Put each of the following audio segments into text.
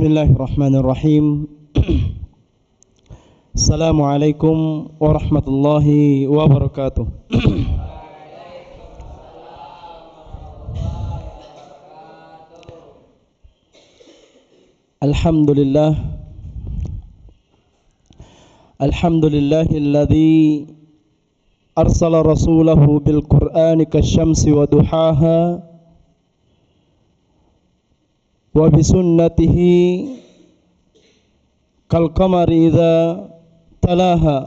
Bismillahirrahmanirrahim. Assalamualaikum warahmatullahi wabarakatuh. Alhamdulillah. Alhamdulillahilladzi arsala rasulahu bil Qur'ani kasyamsi wa duhaha wa bisunnatihi kal qamari idza talaha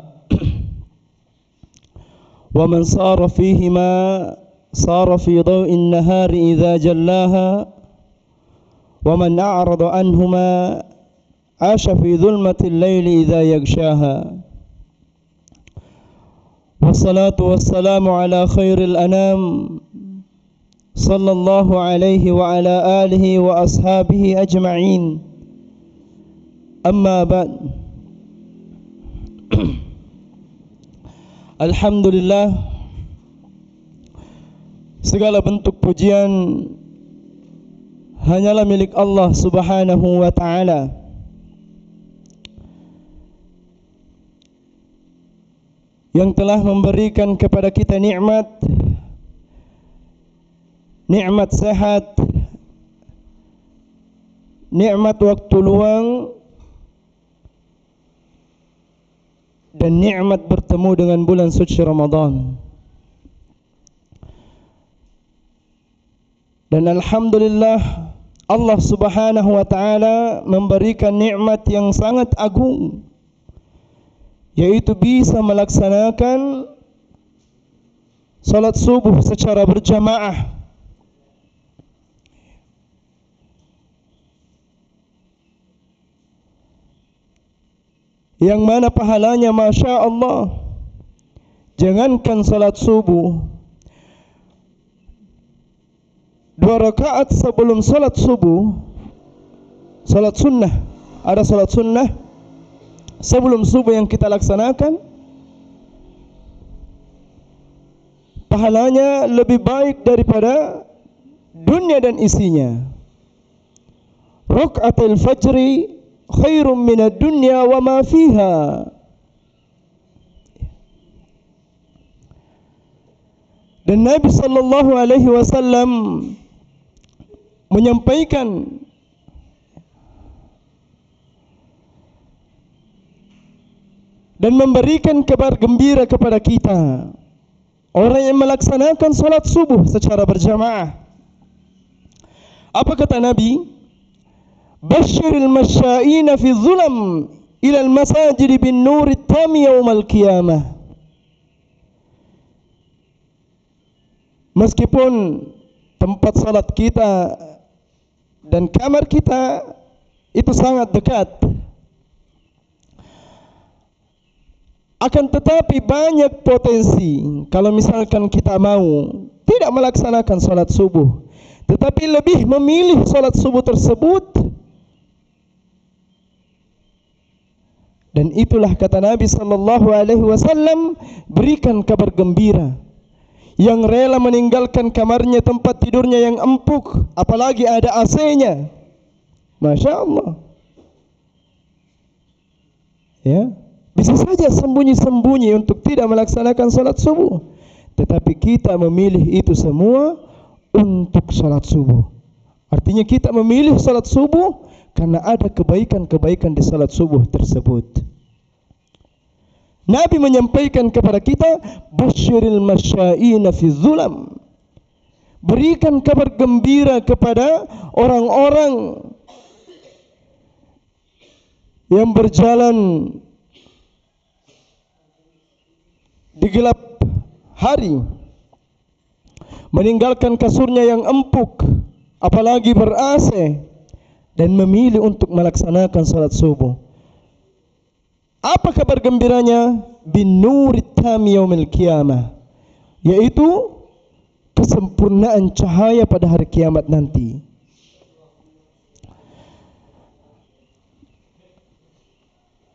wa man sara fihima sara fi dhaw'in nahari idza jallaha wa man a'rada anhuma asha fi dhulmatil layli idza yaghshaha. Wassalatu wassalamu ala khairil anam sallallahu alaihi wa ala alihi wa ashabihi ajma'in. Amma ba'd. Alhamdulillah, segala bentuk pujian hanyalah milik Allah Subhanahu wa ta'ala, yang telah memberikan kepada kita nikmat sehat, nikmat waktu luang, dan nikmat bertemu dengan bulan suci Ramadan. Dan alhamdulillah, Allah Subhanahu wa ta'ala memberikan nikmat yang sangat agung, yaitu bisa melaksanakan salat subuh secara berjamaah. Yang mana pahalanya Masya Allah, jangankan salat subuh, 2 rakaat sebelum salat subuh, salat sunnah, ada salat sunnah sebelum subuh yang kita laksanakan, pahalanya lebih baik daripada dunia dan isinya. Rakaatul fajri khairum minad dunya wa ma fiha. Dan Nabi sallallahu alaihi wasallam menyampaikan dan memberikan kabar gembira kepada kita, orang yang melaksanakan salat subuh secara berjamaah. Apa kata Nabi? Basyiril masya'ina fi dhulam ilal masajid bin nuri tami yaumal qiyamah. Meskipun tempat salat kita dan kamar kita itu sangat dekat, akan tetapi banyak potensi kalau misalkan kita mau tidak melaksanakan salat subuh, tetapi lebih memilih salat subuh tersebut. Dan itulah kata Nabi sallallahu alaihi wasallam, berikan kabar gembira yang rela meninggalkan kamarnya, tempat tidurnya yang empuk, apalagi ada AC-nya. Masya Allah. Ya, bisa saja sembunyi-sembunyi untuk tidak melaksanakan salat subuh, tetapi kita memilih itu semua untuk salat subuh. Artinya kita memilih salat subuh karena ada kebaikan-kebaikan di salat subuh tersebut. Nabi menyampaikan kepada kita, basyiril masya'ina fi dhulam. Berikan kabar gembira kepada orang-orang yang berjalan di gelap hari, meninggalkan kasurnya yang empuk, apalagi ber-AC, dan memilih untuk melaksanakan salat subuh. Apa kabar gembiranya? Bin nuri tami yaumil qiyamah, yaitu kesempurnaan cahaya pada hari kiamat nanti.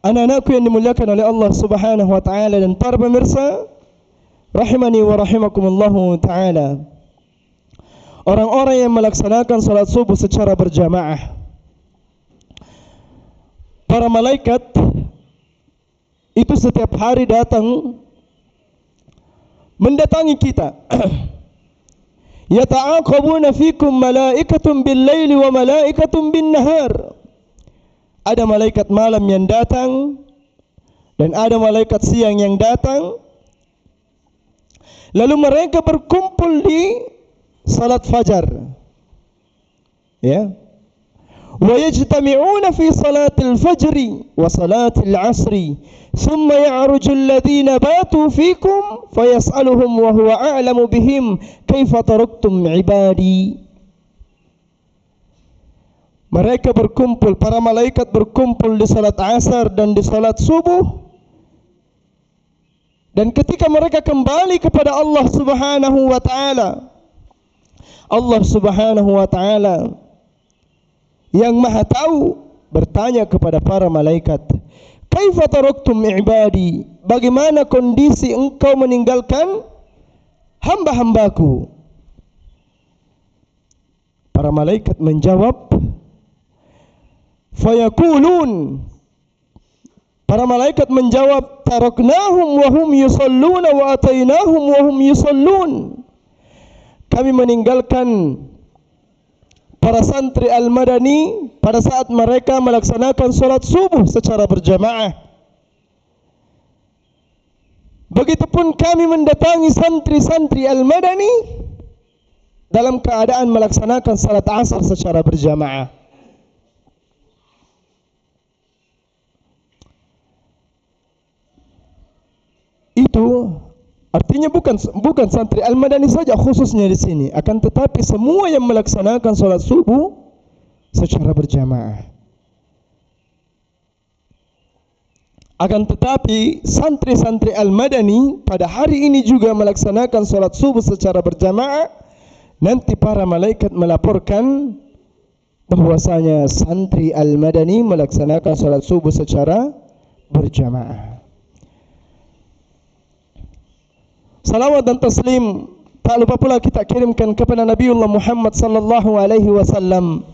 Anak-anakku yang dimuliakan oleh Allah Subhanahu wa ta'ala dan para pemirsa rahimani wa rahimakumullahu ta'ala, orang-orang yang melaksanakan salat subuh secara berjamaah para malaikat itu setiap hari datang mendatangi kita. Yata'aqabuna fikum malaikatun bil-laili wa malaikatun bin-nahar. Ada malaikat malam yang datang dan ada malaikat siang yang datang. Lalu mereka berkumpul di salat fajar. Ya. ويجتمعون في صلاة الفجر وصلاة العصر ثم يعرج الذين باتوا فيكم فيسألهم وهو أعلم بهم كيف تركتم عبادي. Mereka berkumpul, para malaikat berkumpul di salat asar dan di salat subuh. Dan ketika mereka kembali kepada Allah Subhanahu wa taala, Allah Subhanahu wa taala yang Maha Tahu bertanya kepada para malaikat, "Kaifa taraktum ibadi?" Bagaimana kondisi engkau meninggalkan hamba-hambaku? Para malaikat menjawab, fayaqulun, para malaikat menjawab, taraknahum wa hum yusalluna wa atainahum wa hum yusallun. Kami meninggalkan para santri Al-Madani pada saat mereka melaksanakan salat subuh secara berjamaah. Begitupun kami mendatangi santri-santri Al-Madani dalam keadaan melaksanakan salat asar secara berjamaah. Itu artinya bukan santri Al-Madani saja khususnya di sini, akan tetapi semua yang melaksanakan salat subuh secara berjamaah. Akan tetapi santri-santri Al-Madani pada hari ini juga melaksanakan salat subuh secara berjamaah. Nanti para malaikat melaporkan bahwasanya santri Al-Madani melaksanakan salat subuh secara berjamaah. Salawat dan taslim tak lupa pula kita kirimkan kepada Nabiullah Muhammad sallallahu alaihi wasallam,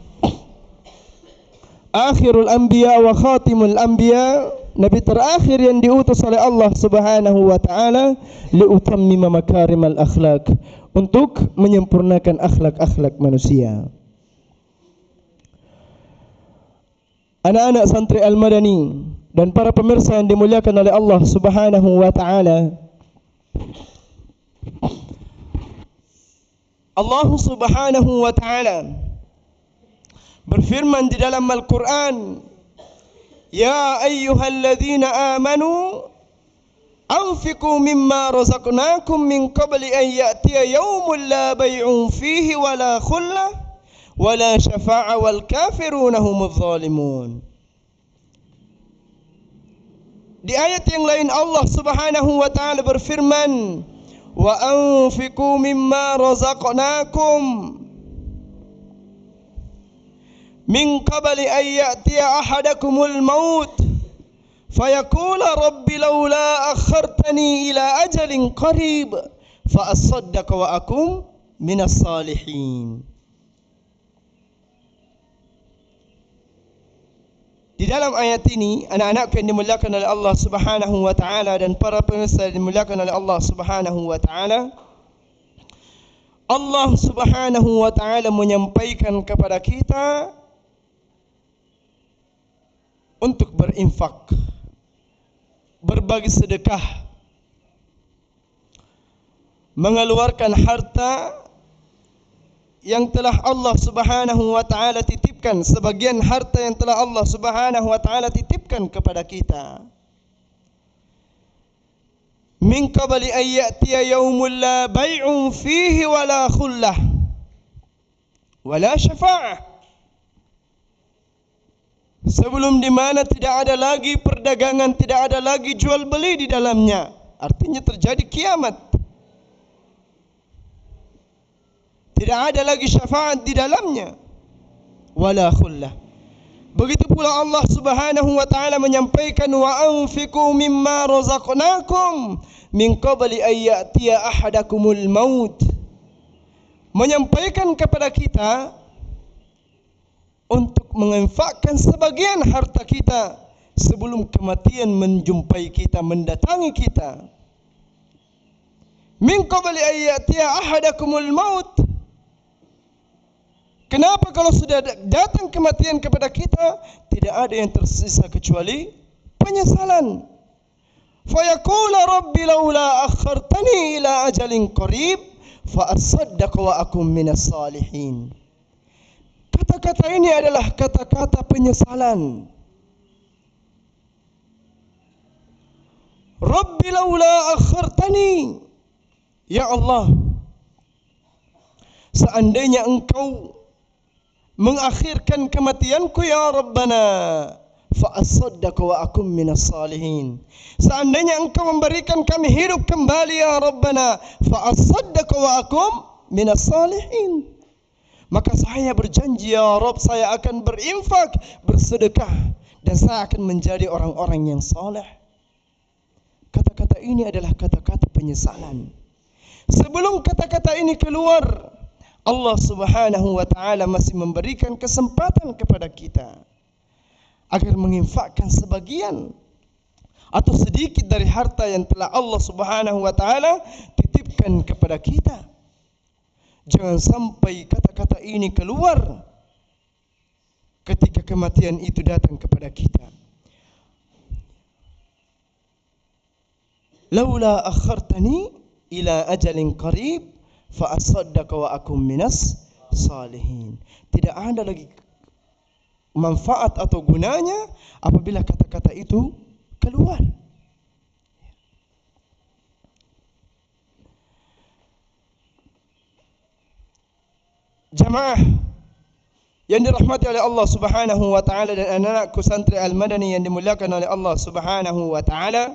akhirul anbiya wa khatimul anbiya, nabi terakhir yang diutus oleh Allah Subhanahu wa taala liutammima makarimal akhlak, untuk menyempurnakan akhlak-akhlak manusia. Anak-anak santri Al-Madani dan para pemirsa yang dimuliakan oleh Allah Subhanahu wa taala, Allah Subhanahu wa taala berfirman di dalam Al-Qur'an, "Ya ayyuhalladzina amanu anfiqu mimma razaqnakum min qabli an ya'tiya yawmun la bay'un fihi wala khullah wala syafa'a wal kafiruna humudz zalimun." Di ayat yang lain Allah Subhanahu wa taala berfirman, "Wa anfiqu mimma razaqnakum min qabli an ya'tiya ahadakumul maut fayaqula rabbi laula akhartani ila ajalin qarib fa asaddaqa wa akum minas salihin." Di dalam ayat ini, anak-anak yang dimuliakan oleh Allah Subhanahu wa taala dan para pemirsa yang dimuliakan oleh Allah Subhanahu wa taala, Allah Subhanahu wa taala menyampaikan kepada kita untuk berinfak, berbagi sedekah, mengeluarkan harta yang telah Allah Subhanahu wa taala titipkan, sebagian harta yang telah Allah Subhanahu wa taala titipkan kepada kita. Min qabli an ya'tiya yawmun la bay'un fihi wala khullah wala syafa'ah. Sebelum di mana tidak ada lagi perdagangan, tidak ada lagi jual beli di dalamnya. Artinya terjadi kiamat. Tidak ada lagi syafaat di dalamnya. Wala khullah. Begitu pula Allah Subhanahu wa taala menyampaikan, wa anfiqu mimma razaqnakum min qabli an ya'tiya ahadakumul maut. Menyampaikan kepada kita untuk menginfakkan sebagian harta kita sebelum kematian menjumpai kita, mendatangi kita. Min qabli an ya'tiya ahadakumul maut. Kenapa kalau sudah datang kematian kepada kita, tidak ada yang tersisa kecuali penyesalan. Fayaqula rabbi laula akhartani ila ajalin qarib fa asaddaq wa akum minas salihin. Kata-kata ini adalah kata-kata penyesalan. Rabbi laula akhartani, ya Allah, seandainya engkau mengakhirkan kematianku ya Rabbana, fa asaddaq wa akum minas salihin. Seandainya engkau memberikan kami hidup kembali ya Rabbana, fa asaddaq wa akum minas salihin. Maka saya berjanji ya Rabb, saya akan berinfak, bersedekah, dan saya akan menjadi orang-orang yang saleh. Kata-kata ini adalah kata-kata penyesalan. Sebelum kata-kata ini keluar, Allah Subhanahu wa taala masih memberikan kesempatan kepada kita agar menginfakkan sebagian atau sedikit dari harta yang telah Allah Subhanahu wa taala titipkan kepada kita. Jangan sampai kata-kata ini keluar ketika kematian itu datang kepada kita. Laula akhartani ila ajalin qarib fa asaddaq wa akum minas salihin. Tidak ada lagi manfaat atau gunanya apabila kata-kata itu keluar. Jamaah yang dirahmati oleh Allah Subhanahu wa taala dan anak-anakku santri Al-Madani yang dimuliakan oleh Allah Subhanahu wa taala,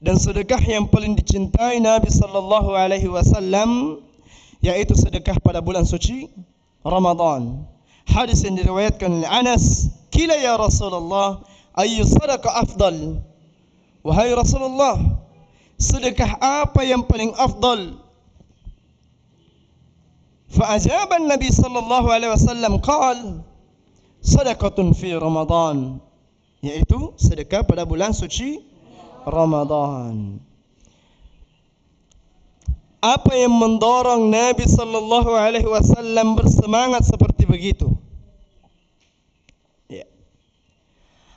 dan sedekah yang paling dicintai Nabi sallallahu alaihi wasallam yaitu sedekah pada bulan suci Ramadan. Hadis yang diriwayatkan oleh Anas, "Qila ya Rasulullah, ayyu sadaqah afdal?" Wahai Rasulullah, sedekah apa yang paling afdal? فأجاب النبي صلى الله عليه وسلم قال صدقة في رمضان, yaitu sedekah pada bulan suci Ramadan. Apa yang mendorong Nabi sallallahu alaihi wasallam bersemangat seperti begitu? Ya.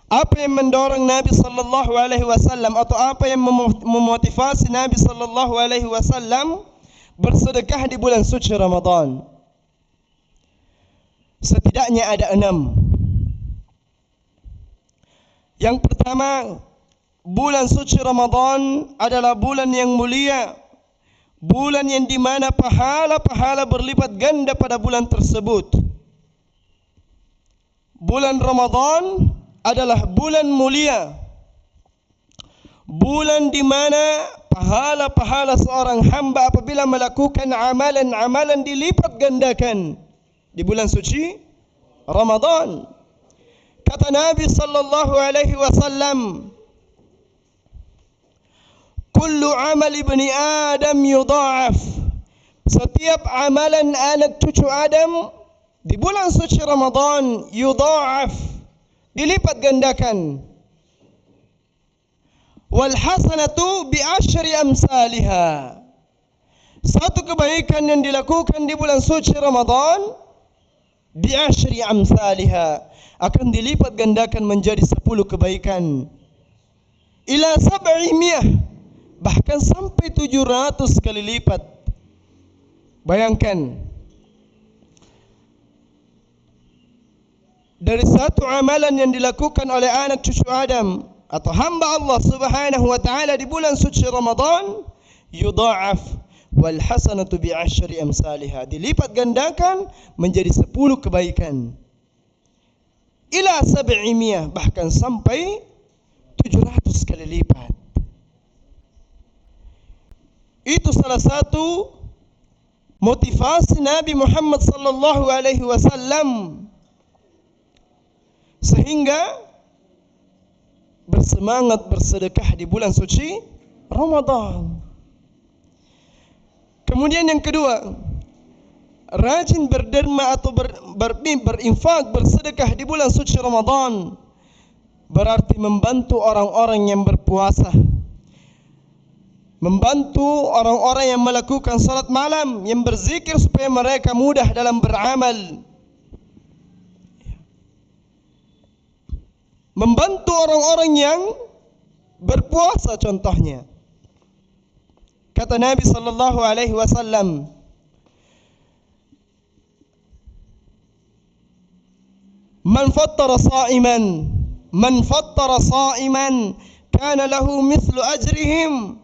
Apa yang mendorong Nabi sallallahu alaihi wasallam atau apa yang memotivasi Nabi sallallahu alaihi wasallam bersedekah di bulan suci Ramadan? Setidaknya ada 6. Yang pertama, bulan suci Ramadan adalah bulan yang mulia, bulan yang di mana pahala-pahala berlipat ganda pada bulan tersebut. Bulan Ramadan adalah bulan mulia, bulan di mana pahala-pahala seorang hamba apabila melakukan amalan-amalan dilipat gandakan di bulan suci Ramadan. Kata Nabi sallallahu alaihi wasallam, "Kullu amal ibni Adam yudha'af." Setiap amalan anak cucu Adam di bulan suci Ramadan yudha'af, dilipat gandakan. Wal hasanatu bi asyri amsalha. Satu kebaikan yang dilakukan di bulan suci Ramadan bi asyri amsalha akan dilipat gandakan menjadi 10 kebaikan. Ila 700, bahkan sampai 700 kali lipat. Bayangkan, dari satu amalan yang dilakukan oleh anak cucu Adam atau hamba Allah Subhanahu wa taala di bulan suci Ramadan, yudha'af wal hasanatu bi asyri amsalha, dilipat gandakan menjadi 10 kebaikan. Ila 700, bahkan sampai 700 kali lipat. Itu salah satu motivasi Nabi Muhammad sallallahu alaihi wasallam sehingga bersemangat bersedekah di bulan suci Ramadan. Kemudian yang kedua, rajin berderma atau berinfak, bersedekah di bulan suci Ramadan berarti membantu orang-orang yang berpuasa, membantu orang-orang yang melakukan salat malam, yang berzikir supaya mereka mudah dalam beramal, membantu orang-orang yang berpuasa contohnya. Kata Nabi sallallahu alaihi wasallam, man fattara sa'iman kana lahu mithlu ajrihim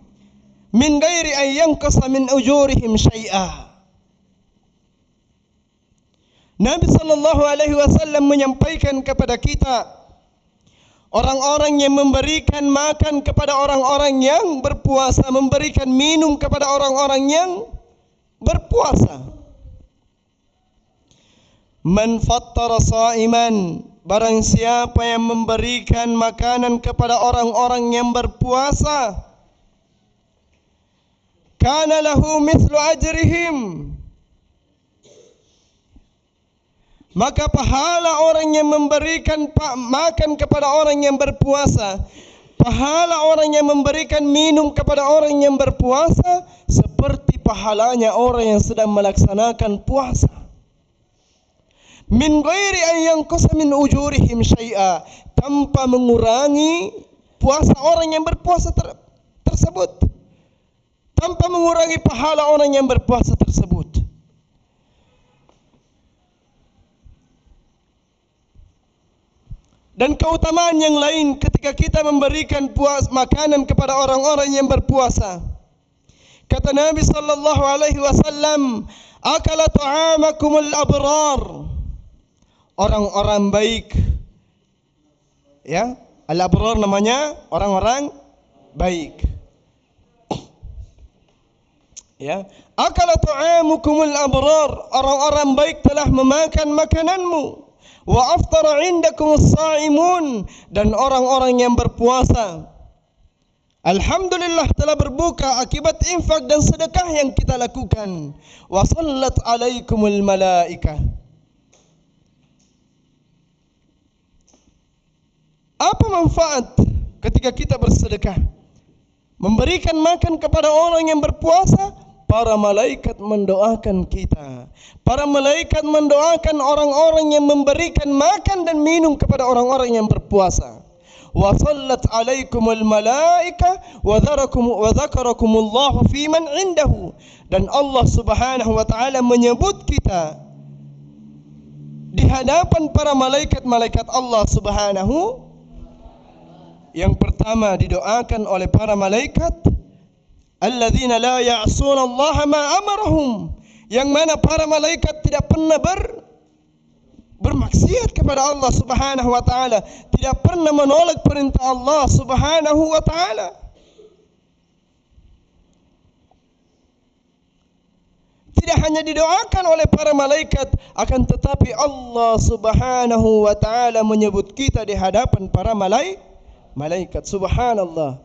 min ghairi an yanqasa min ujurihim syai'a. Nabi sallallahu alaihi wasallam menyampaikan kepada kita, orang-orang yang memberikan makan kepada orang-orang yang berpuasa, memberikan minum kepada orang-orang yang berpuasa. Man fattara sa'iman, barang siapa yang memberikan makanan kepada orang-orang yang berpuasa, kana lahu mithlu ajrihim, maka pahala orang yang memberikan makan kepada orang yang berpuasa, pahala orang yang memberikan minum kepada orang yang berpuasa, seperti pahalanya orang yang sedang melaksanakan puasa. Min ghairi an yanqasa min ujurihim syai'a, tanpa mengurangi puasa orang yang berpuasa tersebut, tanpa mengurangi pahala orang yang berpuasa tersebut. Dan keutamaan yang lain ketika kita memberikan makanan kepada orang-orang yang berpuasa. Kata Nabi sallallahu alaihi wasallam, akala ta'amakumul abrar, orang-orang baik. Ya, al-abrar namanya orang-orang baik. Ya, akala ta'amukumul abrar, orang-orang baik telah memakan makananmu. Wa aftara indakum as-sa'imun, dan orang-orang yang berpuasa alhamdulillah telah berbuka akibat infak dan sedekah yang kita lakukan. Wa sallat alaikumul malaikah. Apa manfaat ketika kita bersedekah? Memberikan makan kepada orang yang berpuasa, para malaikat mendoakan kita. Para malaikat mendoakan orang-orang yang memberikan makan dan minum kepada orang-orang yang berpuasa. Wa sallat alaikumul malaika wa dzakarakumullahu fi man indahu, dan Allah Subhanahu wa taala menyebut kita di hadapan para malaikat-malaikat Allah Subhanahu. Yang pertama didoakan oleh para malaikat, alladzina la ya'suna Allah ma amarahum, yang mana para malaikat tidak pernah bermaksiat kepada Allah Subhanahu wa taala, tidak pernah menolak perintah Allah Subhanahu wa taala. Tidak hanya didoakan oleh para malaikat, akan tetapi Allah Subhanahu wa taala menyebut kita di hadapan para malaikat. Subhanallah.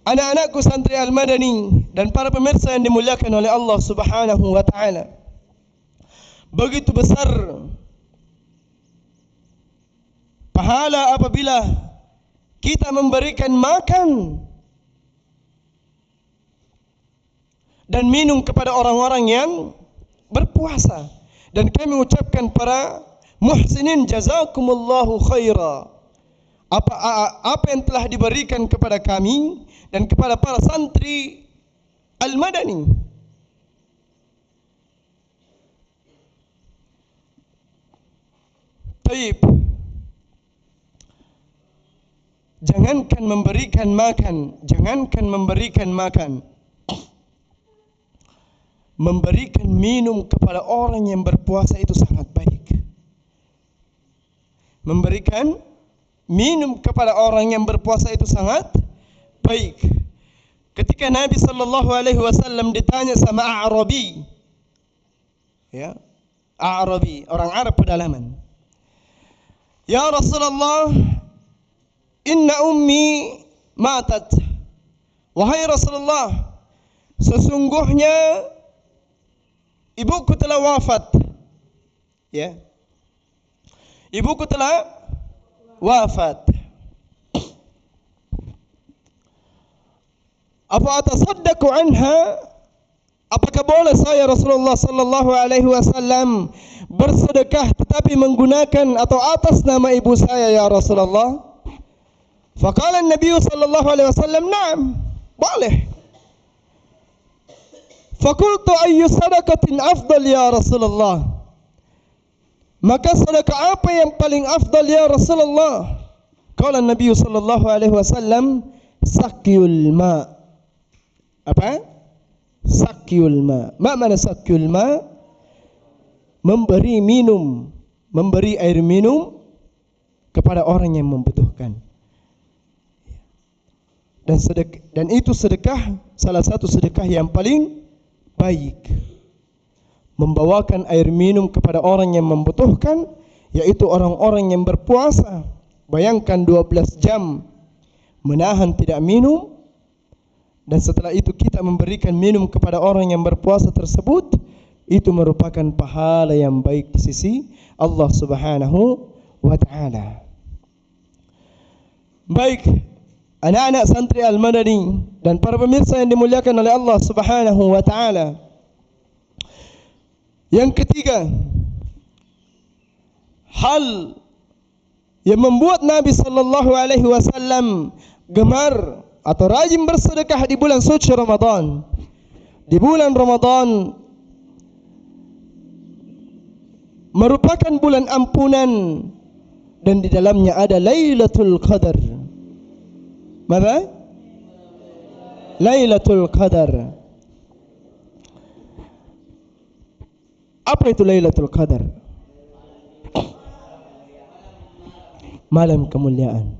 Anak-anakku santri Al-Madani dan para pemirsa yang dimuliakan oleh Allah Subhanahu wa taala, begitu besar pahala apabila kita memberikan makan dan minum kepada orang-orang yang berpuasa. Dan kami ucapkan para muhsinin, jazakumullahu khaira, apa yang telah diberikan kepada kami dan kepada para santri Al-Madani. Baik, jangankan memberikan makan, memberikan minum kepada orang yang berpuasa itu sangat baik. Memberikan minum kepada orang yang berpuasa itu sangat baik. Ketika Nabi sallallahu alaihi wasallam ditanya sama A'rabi, ya, A'rabi, orang Arab pedalaman, ya Rasulullah, inna ummi matat. Wahai Rasulullah, sesungguhnya ibuku telah wafat. Ya, ibuku telah wafat. Apa atasaddaqu anha? Apakah boleh saya Rasulullah sallallahu alaihi wasallam bersedekah tetapi menggunakan atau atas nama ibu saya ya Rasulullah? Faqala an-nabiy sallallahu alaihi wasallam, "Na'am." Boleh. Faqultu ayyu sadaqatin afdal ya Rasulullah? Maka sedekah apa yang paling afdal ya Rasulullah? Qala an-nabiy sallallahu alaihi wasallam, "Sakyul ma." Apa? Sakyul ma. Ma mana sakyul ma? Memberi minum, memberi air minum kepada orang yang membutuhkan. Dan itu sedekah, salah satu sedekah yang paling baik. Membawakan air minum kepada orang yang membutuhkan, yaitu orang-orang yang berpuasa. Bayangkan 12 jam menahan tidak minum, dan setelah itu kita memberikan minum kepada orang yang berpuasa tersebut, itu merupakan pahala yang baik di sisi Allah Subhanahu wa taala. Baik, anak-anak santri Al-Madani dan para pemirsa yang dimuliakan oleh Allah Subhanahu wa taala. Yang ketiga, hal yang membuat Nabi sallallahu alaihi wasallam gemar atau rajin bersedekah di bulan suci Ramadan. Di bulan Ramadan merupakan bulan ampunan dan di dalamnya ada Lailatul Qadar. Mana? Lailatul Qadar. Apa itu Lailatul Qadar? Malam kemuliaan.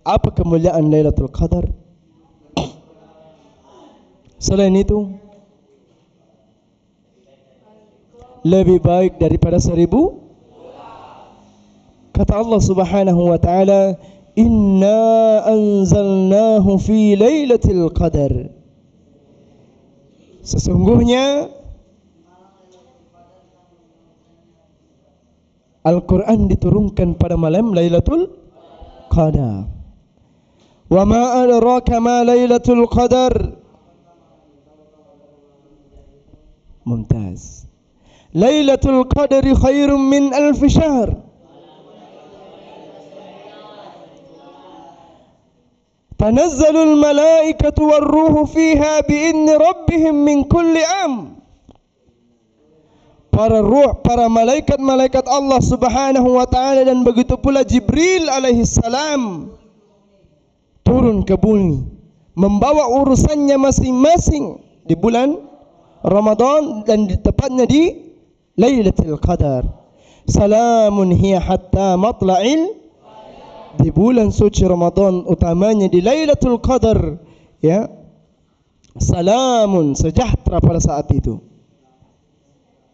Apa kemuliaan Lailatul Qadar? Selain itu, lebih baik daripada 1000. Kata Allah Subhanahu wa taala, "Inna anzalnahu fi lailatul qadar." Sesungguhnya Al-Quran diturunkan pada malam Lailatul Qadar. Wa ma adraka ma Lailatul Qadar. Mumtaz. Lailatul Qadri khairum min alf syahr. Tanazzalul malaikatu war-ruhu fiha bi'idzni rabbihim min kulli am. Para ruh, para malaikat-malaikat Allah Subhanahu wa taala dan begitu pula Jibril alaihi salam turun ke bumi membawa urusannya masing-masing di bulan Ramadan dan tepatnya di Lailatul Qadar. Salamun hiya hatta matla'il, di bulan suci Ramadan utamanya di Lailatul Qadar, ya. Salamun, sejahtera pada saat itu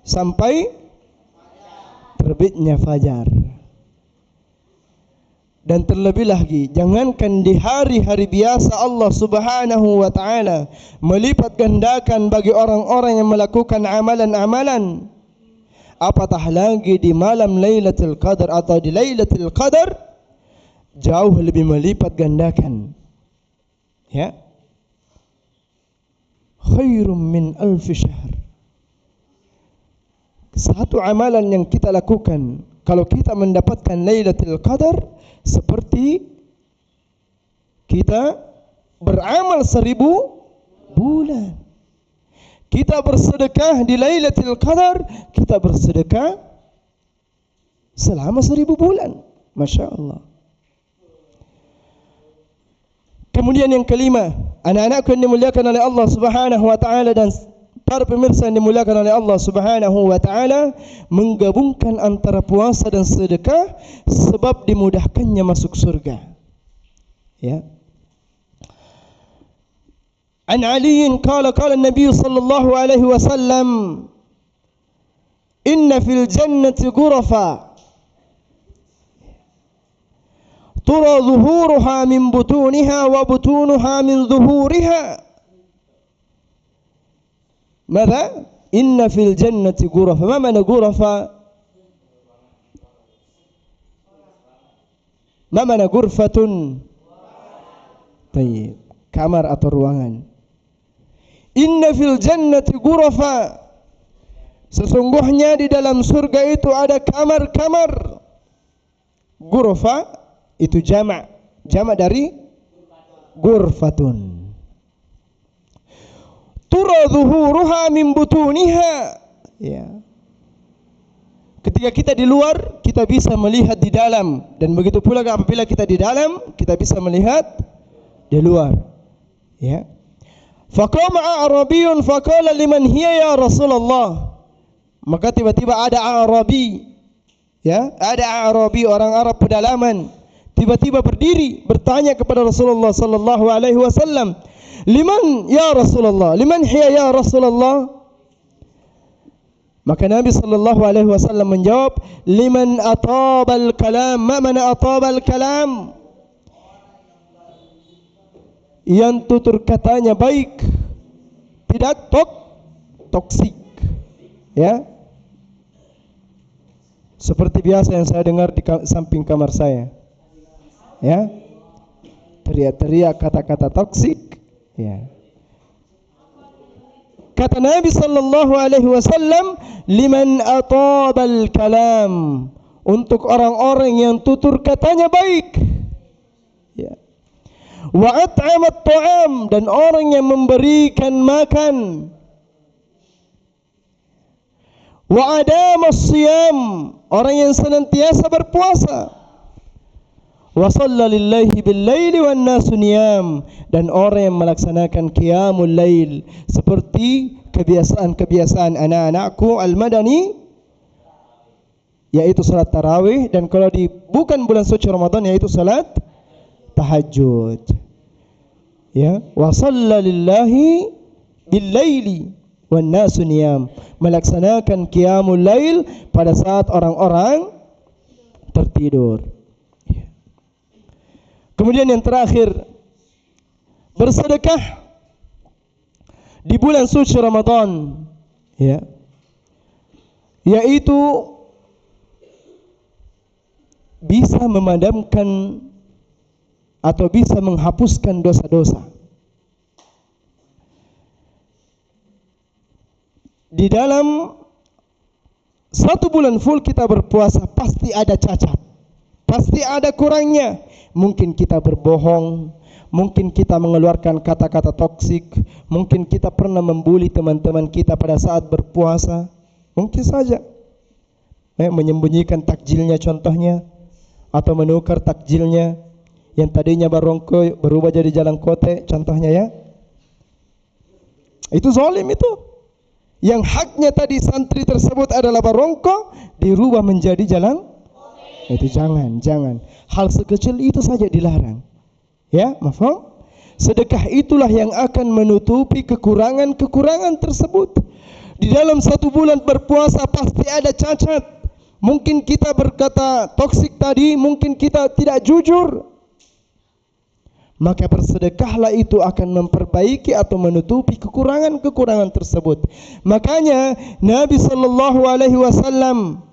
sampai terbitnya fajar. Dan terlebih lagi, jangankan di hari-hari biasa Allah Subhanahu wa taala melipat gandakan bagi orang-orang yang melakukan amalan-amalan, apatah lagi di malam Lailatul Qadar atau di Lailatul Qadar, jauh lebih melipat gandakan. Ya. Khairum min alf syahr. Satu amalan yang kita lakukan kalau kita mendapatkan Lailatul Qadar seperti kita beramal 1000 bulan. Kita bersedekah di Lailatul Qadar, kita bersedekah selama 1000 bulan. Masya Allah. Kemudian yang kelima, anak-anakku yang dimuliakan oleh Allah Subhanahu wa taala dan para pemirsa yang dimuliakan oleh Allah Subhanahu wa taala, menggabungkan antara puasa dan sedekah sebab dimudahkannya masuk surga. Ya. An Ali qala an-nabiy sallallahu alaihi wasallam, "Inna fil jannati ghurafa tura zuhuruha min butuniha wa butunuha min zuhuriha." ماذا؟ إن في الجنة غرفا. ما معنى غرفا؟ Ma mana ghurfatun? Tayyib, kamar atau ruangan. Inna fil jannati ghurafa. Sesungguhnya di dalam surga itu ada kamar-kamar. Ghurafa itu jamak dari ghurfatun. Tura dhuhuruha min butuniha. Ya. Ketika kita di luar, kita bisa melihat di dalam, dan begitu pula apabila kita di dalam, kita bisa melihat di luar. Ya. Faqama Arabiyyun faqala liman hiya ya Rasulullah. Maka tiba-tiba ada Arabi, ya, ada Arabi, orang Arab pedalaman, tiba-tiba berdiri bertanya kepada Rasulullah sallallahu alaihi wasallam, "Liman ya Rasulullah? Liman hiya ya Rasulullah?" Maka Nabi sallallahu alaihi wasallam menjawab, "Liman atabal kalam." Ma mana atabal kalam? Yang tutur katanya baik, tidak toksik. Ya. Seperti biasa yang saya dengar di samping kamar saya. Ya. Teriak-teriak kata-kata toksik. Ya. Kata Nabi sallallahu alaihi wasallam, "Liman atabal kalam." Untuk orang-orang yang tutur katanya baik. Ya. Wa at'amat ta'am, dan orang yang memberikan makan. Wa adamas siyam, orang yang senantiasa berpuasa. Wa shalla lillahi bil laili wan nasu niyam, dan orang yang melaksanakan qiyamul lail seperti kebiasaan anak-anakku al-madani, yaitu salat tarawih, dan kalau di bukan bulan suci Ramadan yaitu salat tahajud. Ya, wa shalla lillahi bil laili wan nasu niyam, melaksanakan qiyamul lail pada saat orang-orang tertidur. Kemudian yang terakhir, bersedekah di bulan suci Ramadan, ya, yaitu bisa memadamkan atau bisa menghapuskan dosa-dosa. Di dalam satu bulan full kita berpuasa, pasti ada cacat, pasti ada kurangnya. Mungkin kita berbohong, mungkin kita mengeluarkan kata-kata toksik, mungkin kita pernah membuli teman-teman kita pada saat berpuasa, mungkin saja menyembunyikan takjilnya contohnya, atau menukar takjilnya yang tadinya barongko berubah jadi jalan kote contohnya, ya. Itu zalim itu. Yang haknya tadi santri tersebut adalah barongko, dirubah menjadi jalan. Itu jangan. Hal sekecil itu saja dilarang. Ya, mafhum? Sedekah itulah yang akan menutupi kekurangan-kekurangan tersebut. Di dalam satu bulan berpuasa pasti ada cacat. Mungkin kita berkata toksik tadi, mungkin kita tidak jujur. Maka bersedekahlah, itu akan memperbaiki atau menutupi kekurangan-kekurangan tersebut. Makanya Nabi sallallahu alaihi wasallam,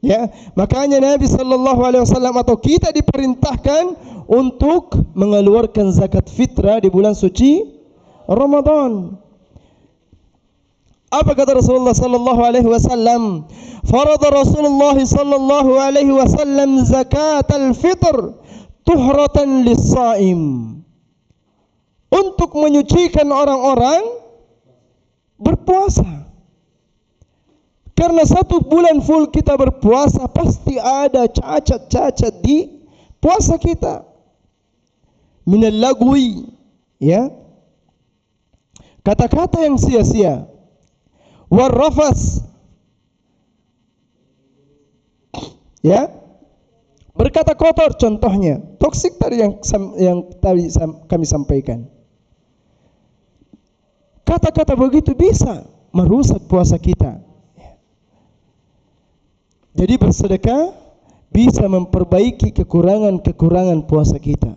ya, makanya Nabi sallallahu alaihi wasallam atau kita diperintahkan untuk mengeluarkan zakat fitrah di bulan suci Ramadan. Apa kata Rasulullah sallallahu alaihi wasallam? Farada Rasulullah sallallahu alaihi wasallam zakatal fitr tuhratan lis-shaim, untuk menyucikan orang-orang berpuasa. Karena satu bulan full kita berpuasa, pasti ada cacat-cacat di puasa kita. Minal lagwi, ya, kata-kata yang sia-sia. Warrafas, ya, berkata kotor contohnya. Toksik tadi yang tadi kami sampaikan. Kata-kata begitu bisa merusak puasa kita. Jadi bersedekah bisa memperbaiki kekurangan-kekurangan puasa kita.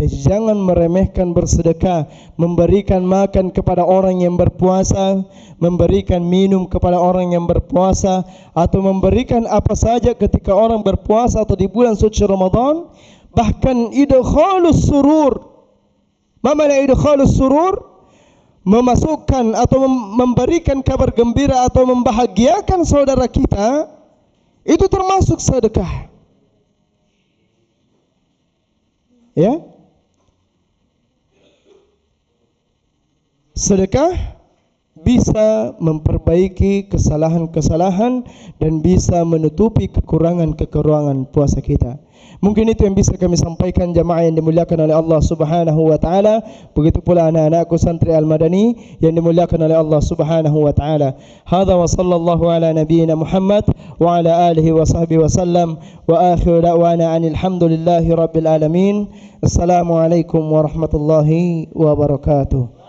Dan jangan meremehkan bersedekah, memberikan makan kepada orang yang berpuasa, memberikan minum kepada orang yang berpuasa, atau memberikan apa saja ketika orang berpuasa atau di bulan suci Ramadan. Bahkan idkhalus surur. Ma mana idkhalus surur? Memasukkan atau memberikan kabar gembira atau membahagiakan saudara kita, itu termasuk sedekah. Ya? Sedekah bisa memperbaiki kesalahan-kesalahan dan bisa menutupi kekurangan-kekurangan puasa kita. Mungkin itu yang bisa kami sampaikan jamaah yang dimuliakan oleh Allah Subhanahu wa taala. Begitu pula anak-anakku santri Al-Madani yang dimuliakan oleh Allah Subhanahu wa taala. Hadza wa sallallahu ala nabiyyina Muhammad wa ala alihi wa sahbihi wa sallam wa akhiru da'wana anil hamdulillahi rabbil alamin. Assalamualaikum warahmatullahi wabarakatuh.